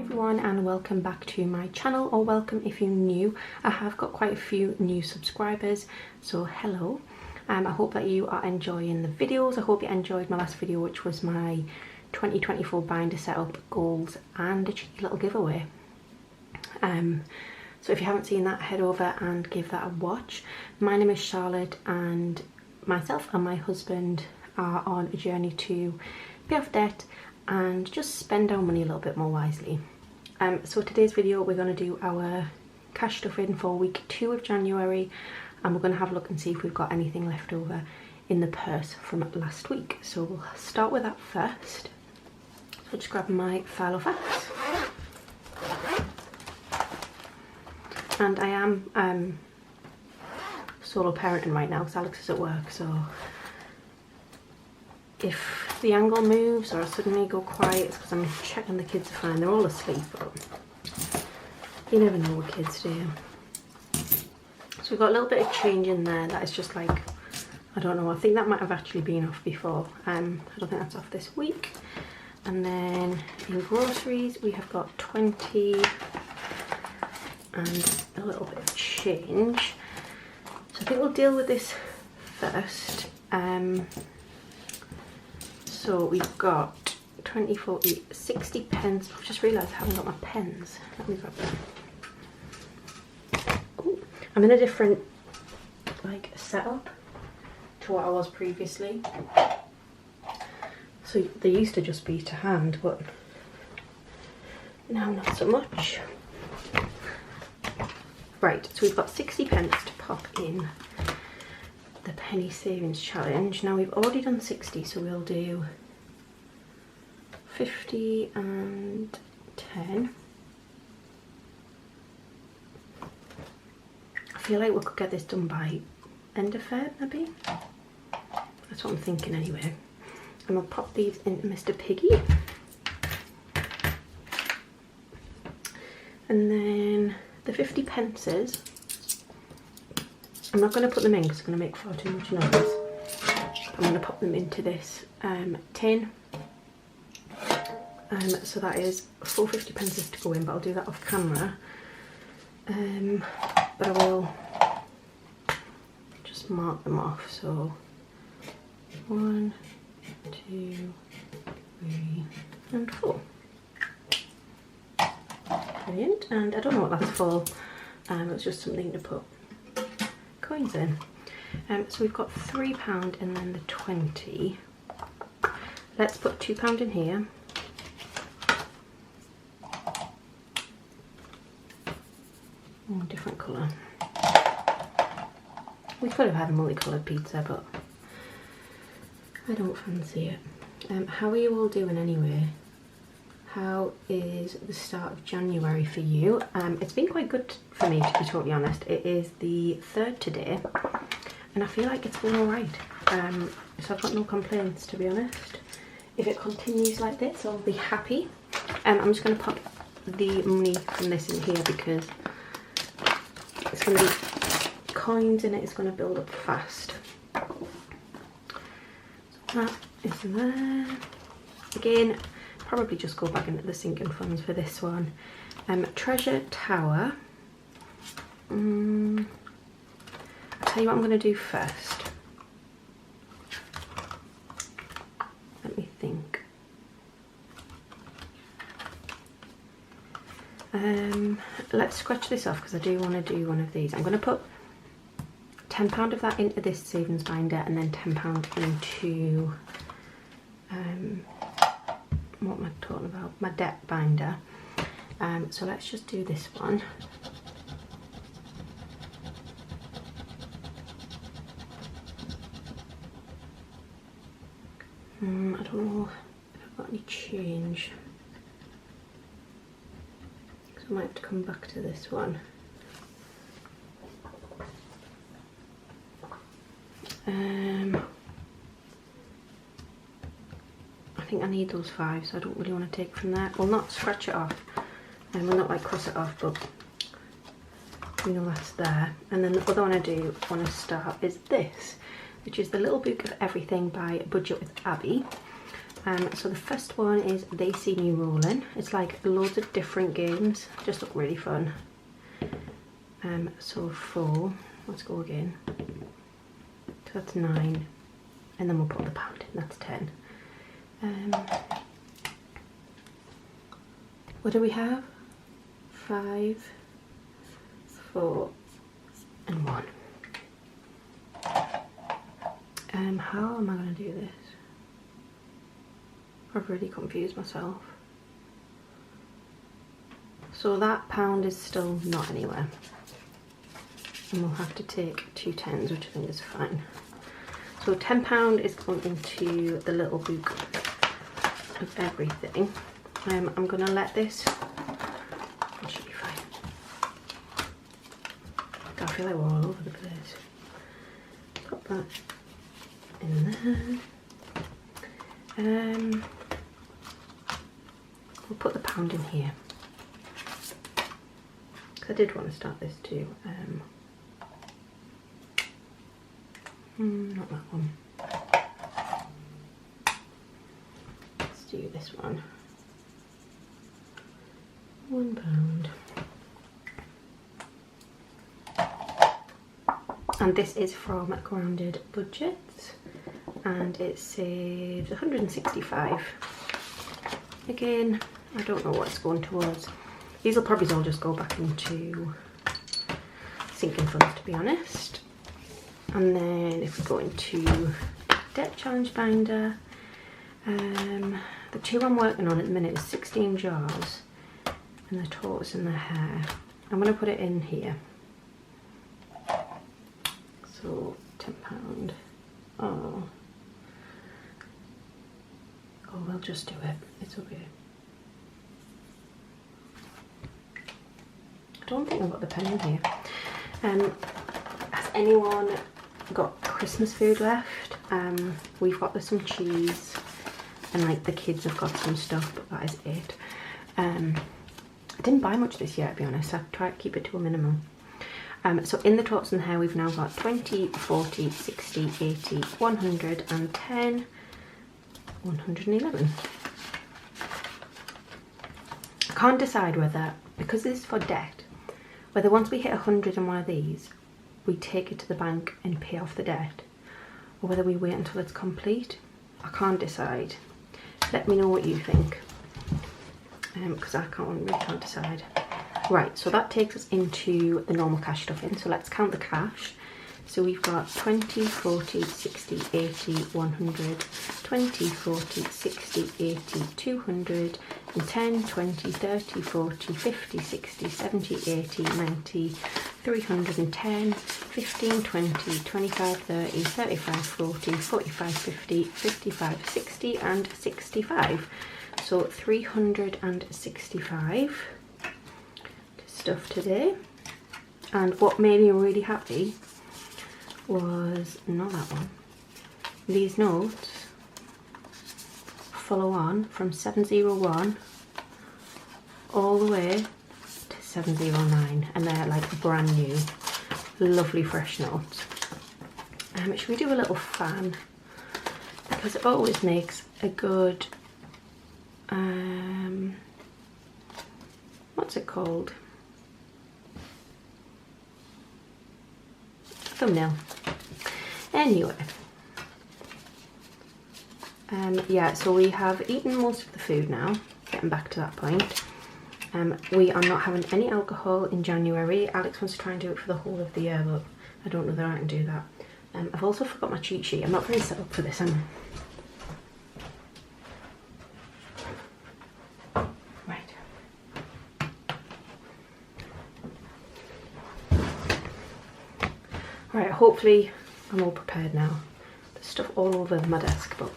everyone, and welcome back to my channel, or welcome if you're new. I have got quite a few new subscribers, so hello. I hope that you are enjoying the videos. I hope you enjoyed my last video, which was my 2024 binder setup goals and a cheeky little giveaway. So if you haven't seen that, head over and give that a watch. My name is Charlotte, and myself and my husband are on a journey to pay off debt and just spend our money a little bit more wisely. So today's video, we're going to do our cash stuff in for week 2 of January, and we're going to have a look and see if we've got anything left over in the purse from last week. So we'll start with that first. So just grab my file of facts. And I am solo parenting right now because Alex is at work, so if the angle moves or I suddenly go quiet, it's because I'm checking the kids are fine. They're all asleep, but you never know with kids, do you? So we've got a little bit of change in there. That is just like, I don't know, I think that might have actually been off before. I don't think that's off this week. And then in groceries we have got 20 and a little bit of change. So I think we'll deal with this first. So we've got 20, 40, 60 pence. I've just realised I haven't got my pens. Let me grab them. Ooh, I'm in a different like setup to what I was previously. So they used to just be to hand, but now not so much. Right, so we've got 60 pence to pop in the penny savings challenge. Now we've already done 60, so we'll do 50 and 10. I feel like we could get this done by end of Feb, maybe. That's what I'm thinking anyway. And we'll pop these into Mr. Piggy. And then the 50 pences, I'm not going to put them in because it's going to make far too much noise. I'm going to pop them into this tin. So that is 450 pences to go in, but I'll do that off camera. But I will just mark them off. So 1, 2, 3 and 4. Brilliant. And I don't know what that's for. It's just something to put coins in. So we've got £3 and then the 20. Let's put £2 in here. Oh, different colour. We could have had a multicoloured pizza, but I don't fancy it. How are you all doing anyway? How is the start of January for you? It's been quite good for me, to be totally honest. It is the 3rd today, and I feel like it's been alright. So I've got no complaints, to be honest. If it continues like this, I'll be happy. I'm just going to pop the money from this in here because it's going to be coins in it. It's going to build up fast. So that is there. Again, probably just go back into the sinking funds for this one. Treasure Tower. I'll tell you what I'm going to do first. Let me think. Let's scratch this off because I do want to do one of these. I'm going to put £10 of that into this savings binder and then £10 into what am I talking about? My debt binder. So let's just do this one. I don't know if I've got any change, so I might have to come back to this one. I think I need those 5, so I don't really want to take from there. We'll not scratch it off, and we'll not like cross it off, but you know that's there. And then the other one I do want to start is this, which is the Little Book of Everything by Budget with Abby. So the first one is They See Me Rolling. It's like loads of different games, just look really fun. So 4, let's go again. So that's 9, and then we'll put the pound in, that's 10. What do we have? 5, 4, and 1. How am I going to do this? I've really confused myself. So that pound is still not anywhere. And we'll have to take 2 10s, which I think is fine. So £10 is going into the little book of everything. I'm going to let this, it should be fine. I feel like we're all over the place. Put that in there. We'll put the pound in here. Because I did want to start this too. Not that one. Let's do this one. £1. And this is from Grounded Budgets, and it saves 165. Again, I don't know what it's going towards. These will probably all just go back into sinking funds, to be honest. And then if we go into Debt Challenge Binder, the 2 I'm working on at the minute is 16 jars, and the tortoise and the hare. I'm going to put it in here. So £10. Oh, we'll just do it. It's okay. I don't think I've got the pen in here. Has anyone got Christmas food left? We've got some cheese, and like the kids have got some stuff, but that is it. I didn't buy much this year, to be honest. I tried to keep it to a minimum. So in the tortoise and the hare, we've now got 20, 40, 60, 80, 110, 111. I can't decide whether, because this is for debt, whether once we hit 100 in one of these, we take it to the bank and pay off the debt, or whether we wait until it's complete. I can't decide. Let me know what you think, because I really can't decide. Right, so that takes us into the normal cash stuffing. So let's count the cash. So we've got 20, 40, 60, 80, 100, 20, 40, 60, 80, 200, and 10, 20, 30, 40, 50, 60, 70, 80, 90, 310, 15, 20, 25, 30, 35, 40, 45, 50, 55, 60, and 65. So 365 to stuff today. And what made me really happy was not that one. These notes follow on from 701 all the way to 709, and they're like brand new, lovely fresh notes. Should we do a little fan, because it always makes a good what's it called, thumbnail. Anyway, yeah, so we have eaten most of the food now, getting back to that point. We are not having any alcohol in January. Alex wants to try and do it for the whole of the year, but I don't know that I can do that. I've also forgot my cheat sheet. I'm not very set up for this, am I? Right. Right, hopefully I'm all prepared now. There's stuff all over my desk, but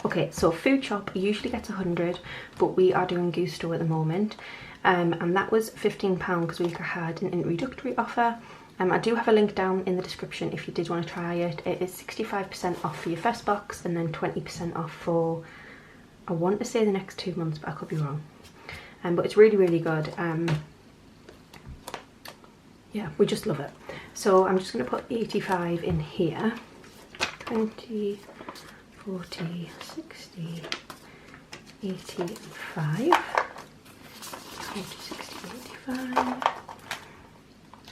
okay, so food shop usually gets 100, but we are doing Gusto at the moment, and that was £15 because we had an introductory offer. I do have a link down in the description if you did want to try it. It is 65% off for your first box, and then 20% off for, I want to say, the next 2 months, but I could be wrong. But it's really, really good. Yeah, we just love it. So I'm just going to put 85 in here. 20, 40, 60, 85, 40, 60, 85,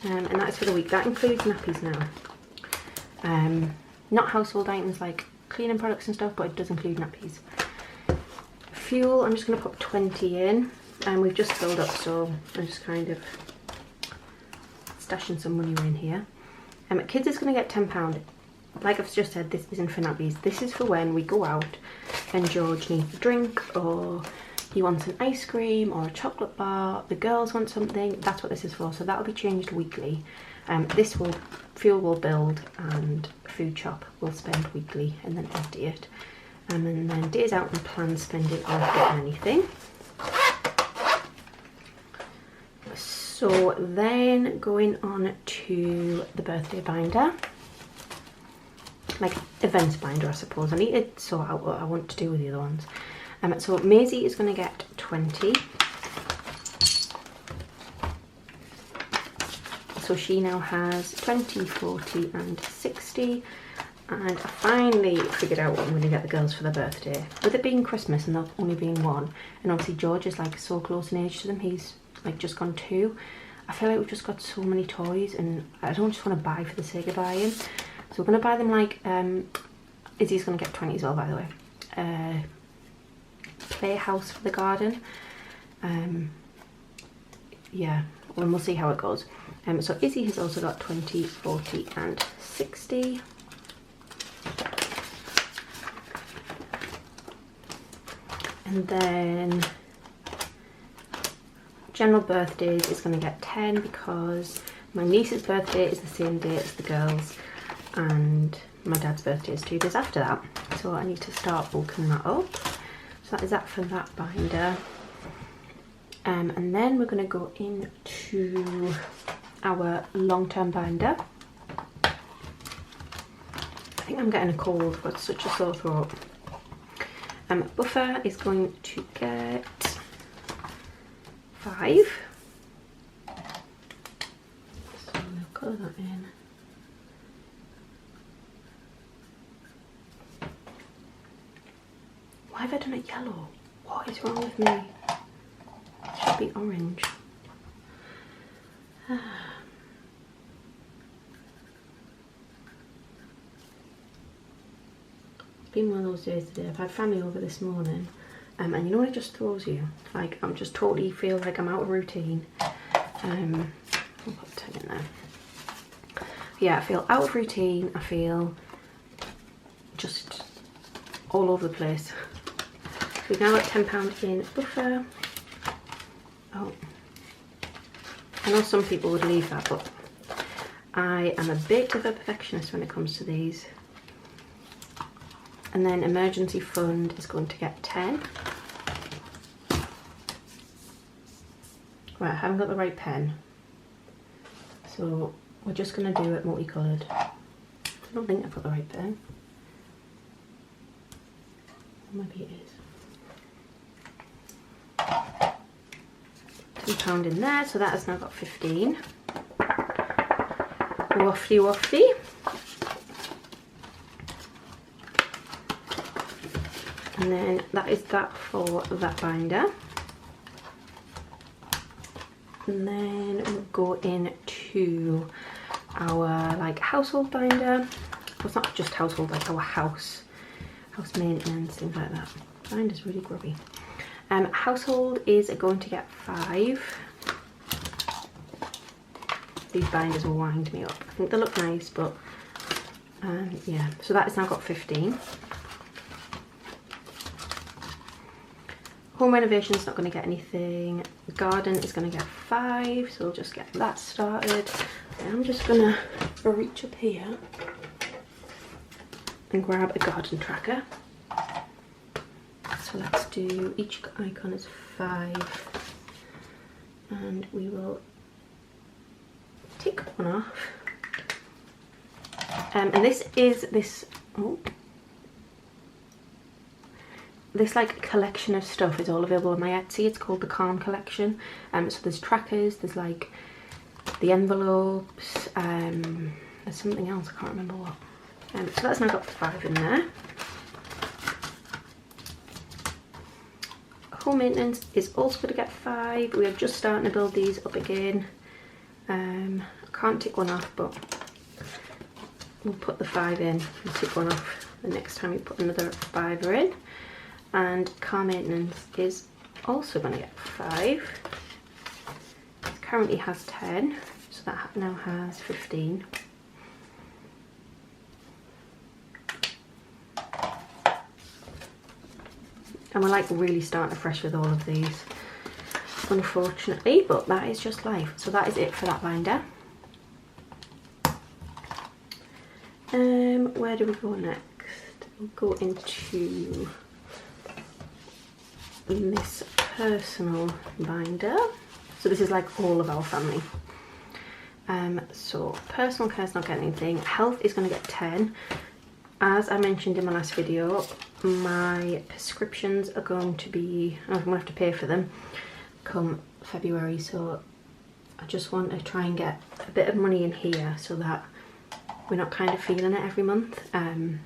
and that's for the week. That includes nappies now. Not household items like cleaning products and stuff, but it does include nappies. Fuel, I'm just going to put 20 in, and we've just filled up, so I'm just kind of stashing some money in here. Kids is going to get £10. Like I've just said, this isn't for nappies. This is for when we go out and George needs a drink, or he wants an ice cream or a chocolate bar, the girls want something. That's what this is for, so that'll be changed weekly. Fuel will build, and food shop will spend weekly and then empty it. And then days out and plan spending or getting anything. So then going on to the birthday binder, like events binder, I suppose. I need to sort out what I want to do with the other ones. So Maisie is going to get 20. So she now has 20, 40 and 60. And I finally figured out what I'm going to get the girls for their birthday. With it being Christmas and there only being one, and obviously George is like so close in age to them, he's like just gone 2. I feel like we've just got so many toys and I don't just want to buy for the sake of buying. So we're going to buy them like, Izzy's going to get 20 as well, by the way. Playhouse for the garden. Yeah, and we'll see how it goes. So Izzy has also got 20, 40 and 60. And then general birthdays is going to get 10 because my niece's birthday is the same day as the girls, and my dad's birthday is 2 days after that. So I need to start bulking that up. So that is that for that binder. And then we're going to go into our long-term binder. I think I'm getting a cold, but such a sore throat. Buffer is going to get 5. So we'll colour that in. Why have I done it yellow? What is wrong with me? It should be orange. It's been one of those days today. I've had family over this morning, and you know when it just throws you? Like, I'm just totally feel like I'm out of routine. I'll put 10 in there. Yeah, I feel out of routine. I feel just all over the place. We've now got £10 in buffer. Oh, I know some people would leave that, but I am a bit of a perfectionist when it comes to these. And then emergency fund is going to get 10. Right, I haven't got the right pen, so we're just going to do it multicoloured. I don't think I've got the right pen. Maybe it is. £2 in there, so that has now got 15. Wafty wafty. And then that is that for that binder. And then we'll go into our like household binder. Well, it's not just household, like our house maintenance, things like that. Binder's really grubby. Household is going to get 5. These binders will wind me up. I think they look nice, but yeah. So that has now got 15. Home renovation is not going to get anything. The garden is going to get 5, so we'll just get that started. I'm just going to reach up here and grab a garden tracker. So let's do, each icon is 5, and we will tick one off. And this is this like collection of stuff is all available on my Etsy. It's called the Calm Collection. So there's trackers, there's like the envelopes, there's something else, I can't remember what. So that's now got 5 in there. home maintenance is also going to get 5. We are just starting to build these up again. I can't tick one off, but we'll put the 5 in and tick one off the next time we put another 5 in. And car maintenance is also going to get 5. It currently has 10, so that now has 15. And we're like really starting afresh with all of these, unfortunately, but that is just life. So that is it for that binder. Where do we go next? We'll go into this personal binder. So this is like all of our family. So personal care's not getting anything. Health is going to get 10. As I mentioned in my last video, my prescriptions are going to be, I'm going to have to pay for them come February, so I just want to try and get a bit of money in here so that we're not kind of feeling it every month. So I'm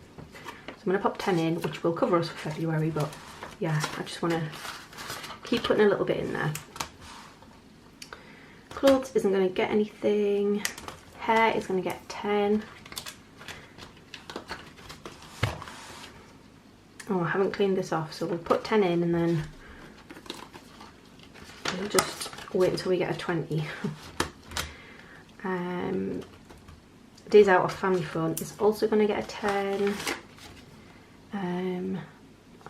going to pop 10 in, which will cover us for February, but yeah, I just want to keep putting a little bit in there. Clothes isn't going to get anything. Hair is going to get 10. Oh, I haven't cleaned this off, so we'll put 10 in and then we'll just wait until we get a 20. Days out of family fun is also going to get a 10. I'm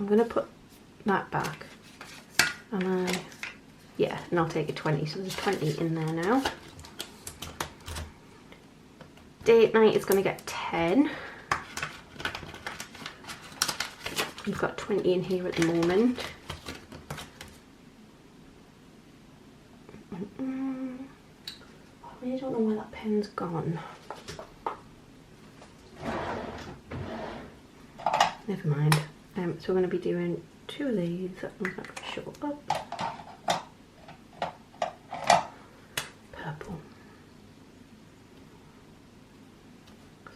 going to put that back and yeah, and I'll take a 20, so there's 20 in there now. Date night is going to get 10. We've got 20 in here at the moment. I don't know where that pen's gone. Never mind. So we're going to be doing 2 of these. That one's not going to show up. Purple.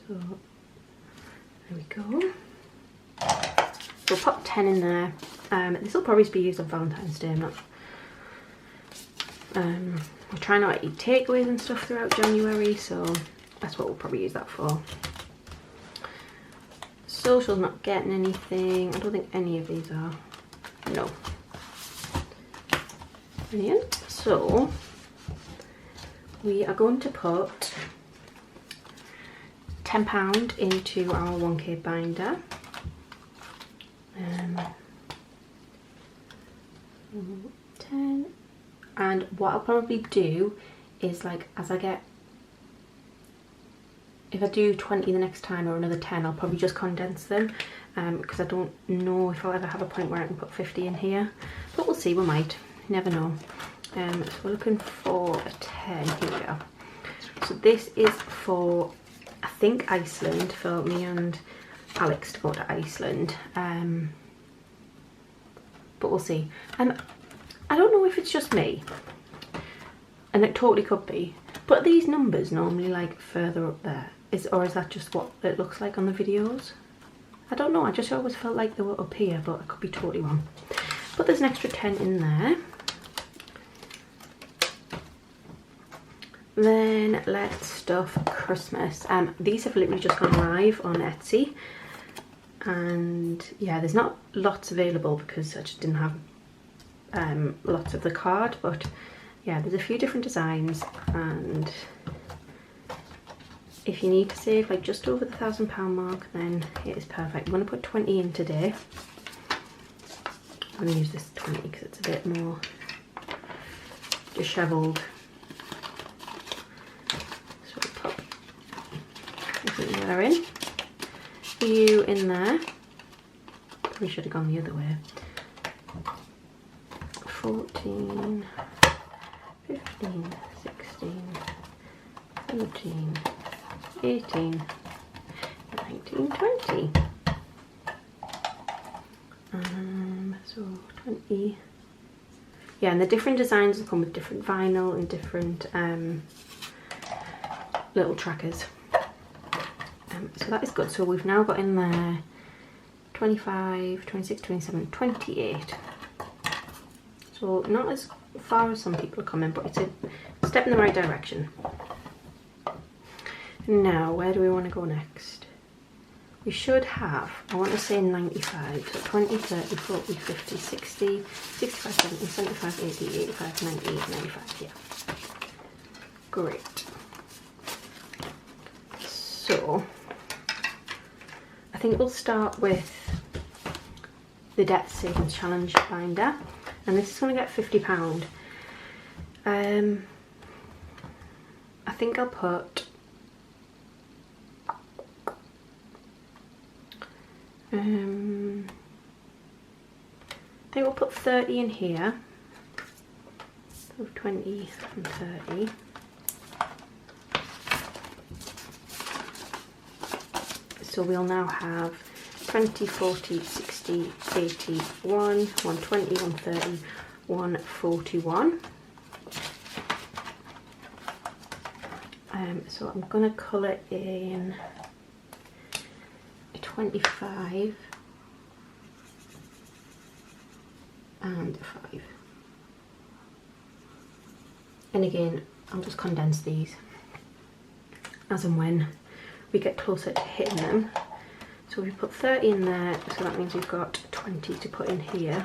So there we go. We'll pop 10 in there. This will probably be used on Valentine's Day. We try not to eat takeaways and stuff throughout January, so that's what we'll probably use that for. Social's not getting anything. I don't think any of these are. No. Brilliant. So we are going to put £10 into our 1k binder. 10. And what I'll probably do is, like, as I get, if I do 20 the next time or another 10, I'll probably just condense them, because I don't know if I'll ever have a point where I can put 50 in here, but we'll see, we might, you never know. So we're looking for a 10, here we go. So this is for, I think, Iceland, for me and Alex to go to Iceland, but we'll see. I don't know if it's just me, and it totally could be, but are these numbers normally like further up there? Or is that just what it looks like on the videos? I don't know, I just always felt like they were up here, but I could be totally wrong. But there's an extra 10 in there. Then let's stuff Christmas. These have literally just gone live on Etsy, and yeah, there's not lots available because I just didn't have lots of the card, but yeah, there's a few different designs, and if you need to save like just over the £1,000 mark, then it is perfect. I'm going to put 20 in today. I'm going to use this 20 because it's a bit more dishevelled. So we'll pop everything there in. You in there. Probably should have gone the other way. 14, 15, 16, 17, 18, 19, 20. So 20. Yeah, and the different designs will come with different vinyl and different little trackers. So that is good. So we've now got in there 25, 26, 27, 28. So not as far as some people are coming, but it's a step in the right direction. Now, where do we want to go next? We should have, I want to say 95, so 20, 30, 40, 50, 60, 65, 70, 75, 80, 85, 90, 95, yeah. Great. So, I think we'll start with the Debt Savings Challenge binder, and this is going to get £50. I think I'll put I think we'll put 30 in here, so 20 and 30. So we'll now have 20, 40, 60, 80, 1, 120, 130, 141. So I'm going to colour in a 25 and a 5. And again, I'll just condense these as and when we get closer to hitting them. So we put 30 in there, so that means we've got 20 to put in here.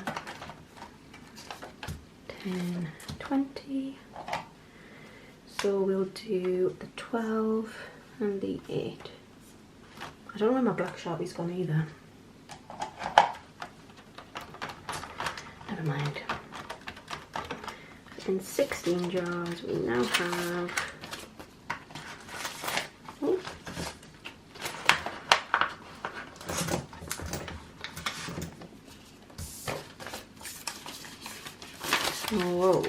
10, 20. So we'll do the 12 and the 8. I don't know where my black Sharpie's gone either. Never mind. In 16 jars we now have... Oh. Whoa.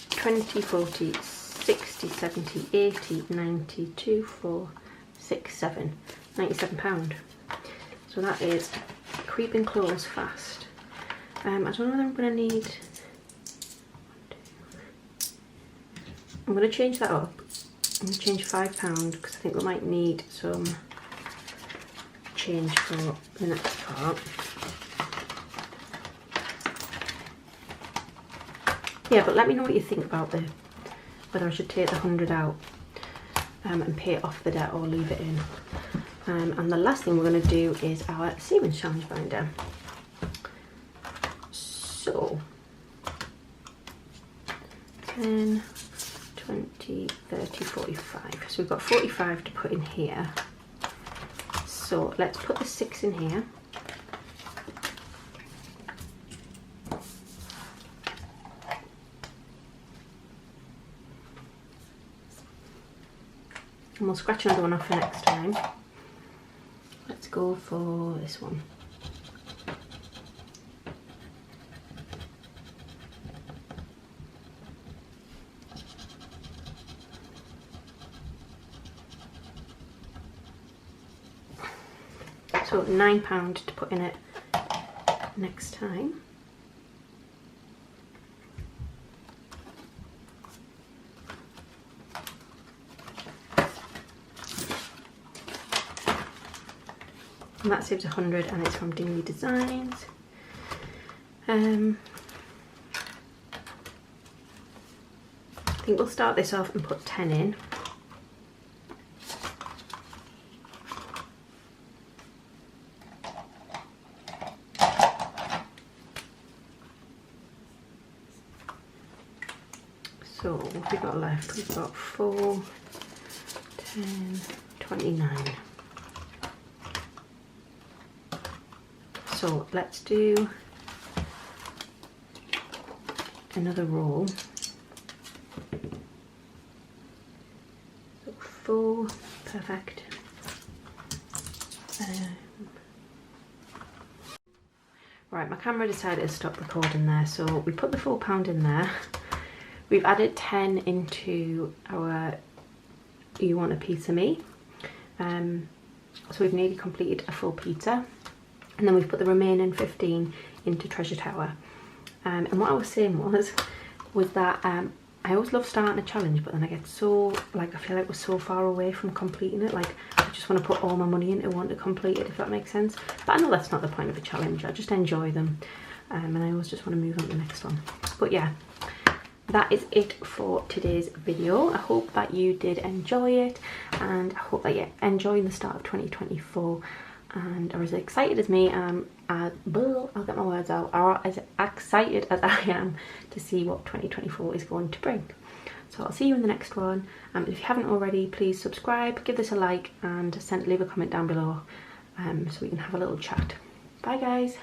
20, 40, 60, 70, 80, 90, 2, 4, 6, 7, £97. So that is creeping close fast. I don't know whether I'm going to need... I'm going to change that up. I'm going to change £5 because I think we might need some change for the next part. Yeah, but let me know what you think about whether I should take the 100 out and pay off the debt or leave it in. And the last thing we're going to do is our Savings Challenge binder. So, 10, 20, 30, 45. So we've got 45 to put in here. So let's put the 6 in here. And we'll scratch another one off for next time. Let's go for this one. So £9 to put in it next time. And that saves 100 and it's from DeSa Designs. I think we'll start this off and put 10 in. So what have we got left? We've got 4, 10, 29. So let's do another roll. So 4, perfect. Right, my camera decided to stop recording there, so we put the £4 in there. We've added 10 into our You Want a Pizza Me. So we've nearly completed a full pizza. And then we've put the remaining 15 into Treasure Tower. And what I was saying was that I always love starting a challenge, but then I get so, like, I feel like we're so far away from completing it. Like, I just want to put all my money into one to complete it, if that makes sense. But I know that's not the point of a challenge. I just enjoy them. and I always just want to move on to the next one. But yeah, that is it for today's video. I hope that you did enjoy it, and I hope that you're enjoying the start of 2024 and are as excited as me. I'll get my words out, are as excited as I am to see what 2024 is going to bring. So I'll see you in the next one. If you haven't already, please subscribe, give this a like, and leave a comment down below so we can have a little chat. Bye guys.